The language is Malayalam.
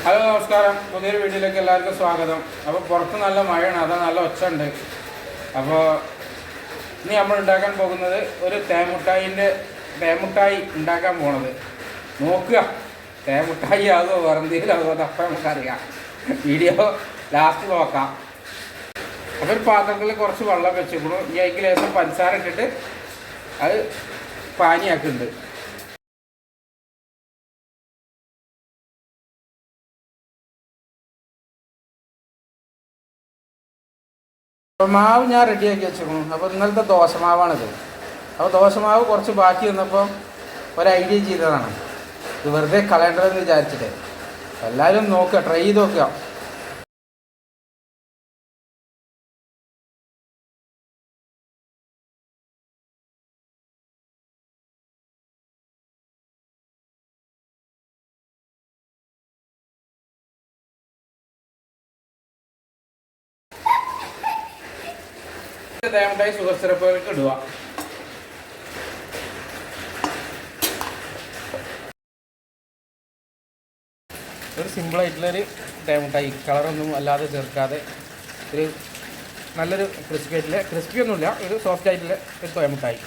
ഹലോ നമസ്കാരം, പുതിയൊരു വീഡിയോയിലേക്ക് എല്ലാവർക്കും സ്വാഗതം. അപ്പോൾ പുറത്ത് നല്ല മഴയാണ്, അതാ നല്ല ഒച്ച ഉണ്ട്. അപ്പോൾ ഇനി നമ്മൾ ഉണ്ടാക്കാൻ പോകുന്നത് ഒരു തേമുട്ടായി ഉണ്ടാക്കാൻ പോണത്. നോക്കുക, തേമുട്ടായി ആകുമോ വേറെന്തെങ്കിലും ആകുമോ അപ്പം നമുക്കറിയാം. വീഡിയോ ലാസ്റ്റ് നോക്കാം. അപ്പോൾ ഒരു പാത്രത്തിൽ കുറച്ച് വെള്ളം വെച്ചിരിക്കണു. ഇനി അതിലേക്ക് ലേശം പഞ്ചസാര ഇട്ടിട്ട് അത് പാനിയാക്കുന്നുണ്ട്. അപ്പോൾ മാവ് ഞാൻ റെഡിയാക്കി വെച്ചിരുന്നു. അപ്പോൾ ഇന്നലത്തെ ദോശമാവാണിത്. അപ്പോൾ ദോശമാവ് കുറച്ച് ബാക്കി വന്നപ്പോൾ ഒരു ഐഡിയ ചെയ്തതാണ്. ഇത് വെറുതെ കളയണ്ടതെന്ന് വിചാരിച്ചിട്ട് എല്ലാവരും നോക്കുക, ട്രൈ ചെയ്ത് നോക്കുക. തേമുട്ടായി ഷുഗർ സിറപ്പിലേക്ക് ഇടുക. ഒരു സിമ്പിളായിട്ടുള്ളൊരു തേമുട്ടായി, കളറൊന്നും അല്ലാതെ ചേർക്കാതെ ഒരു നല്ലൊരു ക്രിസ്പി ഒന്നുമില്ല, ഒരു സോഫ്റ്റ് ആയിട്ടുള്ള ഒരു തേമുട്ടായി.